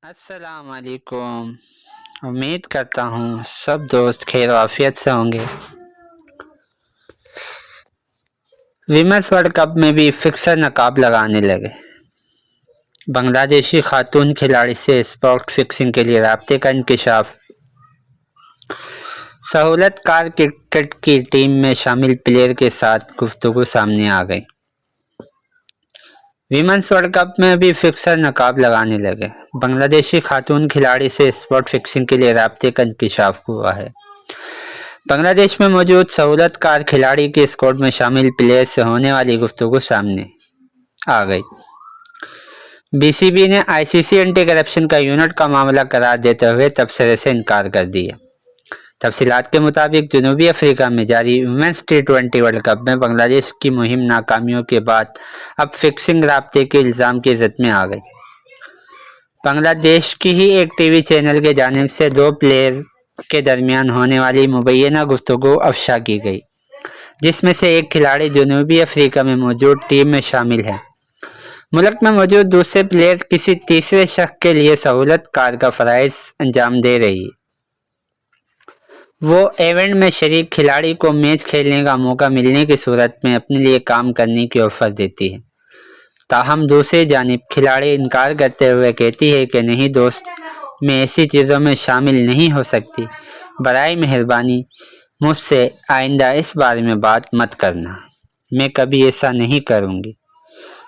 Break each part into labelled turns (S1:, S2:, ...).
S1: السلام علیکم۔ امید کرتا ہوں سب دوست خیر و عافیت سے ہوں گے۔ ویمنس ورلڈ کپ میں بھی فکسر نقاب لگانے لگے۔ بنگلہ دیشی خاتون کھلاڑی سے اسپاٹ فکسنگ کے لیے رابطے کا انکشاف۔ سہولت کار کرکٹ کی ٹیم میں شامل پلیئر کے ساتھ گفتگو سامنے آ گئی۔ ویمنس ورلڈ کپ میں بھی فکسر نقاب لگانے لگے۔ بنگلہ دیشی خاتون کھلاڑی سے اسپاٹ فکسنگ کے لیے رابطے کا انکشاف ہوا ہے۔ بنگلہ دیش میں موجود سہولت کار کھلاڑی کے اسکواڈ میں شامل پلیئر سے ہونے والی گفتگو سامنے آ گئی۔ بی سی بی نے آئی سی سی اینٹی کرپشن کا یونٹ کا معاملہ قرار دیتے ہوئے تبصرے سے انکار کر دیا۔ تفصیلات کے مطابق جنوبی افریقہ میں جاری ویمنس ٹی20 ورلڈ کپ میں بنگلہ دیش کی مہم ناکامیوں کے بعد اب فکسنگ رابطے کے الزام کی زد میں آ گئی۔ بنگلہ دیش کی ہی ایک ٹی وی چینل کی جانب سے دو پلیئر کے درمیان ہونے والی مبینہ گفتگو افشا کی گئی، جس میں سے ایک کھلاڑی جنوبی افریقہ میں موجود ٹیم میں شامل ہے۔ ملک میں موجود دوسرے پلیئر کسی تیسرے شخص کے لیے سہولت کار کا فرائض انجام دے رہی ہے۔ وہ ایونٹ میں شریک کھلاڑی کو میچ کھیلنے کا موقع ملنے کی صورت میں اپنے لیے کام کرنے کی آفر دیتی ہے، تاہم دوسری جانب کھلاڑی انکار کرتے ہوئے کہتی ہے کہ نہیں دوست، میں ایسی چیزوں میں شامل نہیں ہو سکتی، برائے مہربانی مجھ سے آئندہ اس بارے میں بات مت کرنا، میں کبھی ایسا نہیں کروں گی،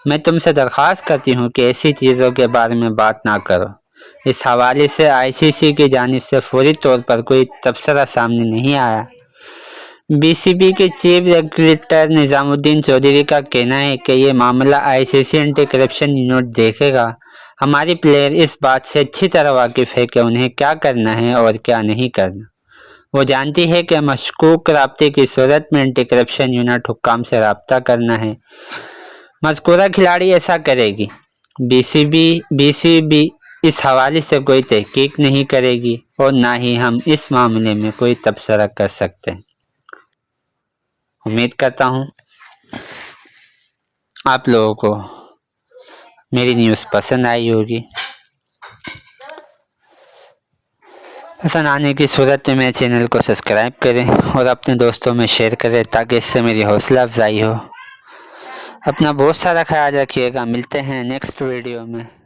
S1: میں تم سے درخواست کرتی ہوں کہ ایسی چیزوں کے بارے میں بات نہ کرو۔ اس حوالے سے آئی سی سی کی جانب سے فوری طور پر کوئی تبصرہ سامنے نہیں آیا۔ بی سی بی کے چیف ریگولیٹر نظام الدین چودھری کا کہنا ہے کہ یہ معاملہ آئی سی سی اینٹی کرپشن یونٹ دیکھے گا۔ ہماری پلیئر اس بات سے اچھی طرح واقف ہے کہ انہیں کیا کرنا ہے اور کیا نہیں کرنا۔ وہ جانتی ہے کہ مشکوک رابطے کی صورت میں اینٹی کرپشن یونٹ حکام سے رابطہ کرنا ہے۔ مذکورہ کھلاڑی ایسا کرے گی۔ بی سی بی اس حوالے سے کوئی تحقیق نہیں کرے گی اور نہ ہی ہم اس معاملے میں کوئی تبصرہ کر سکتے ہیں۔ امید کرتا ہوں آپ لوگوں کو میری نیوز پسند آئی ہوگی۔ پسند آنے کی صورت میں میرے چینل کو سبسکرائب کریں اور اپنے دوستوں میں شیئر کریں تاکہ اس سے میری حوصلہ افزائی ہو۔ اپنا بہت سارا خیال رکھیے گا۔ ملتے ہیں نیکسٹ ویڈیو میں۔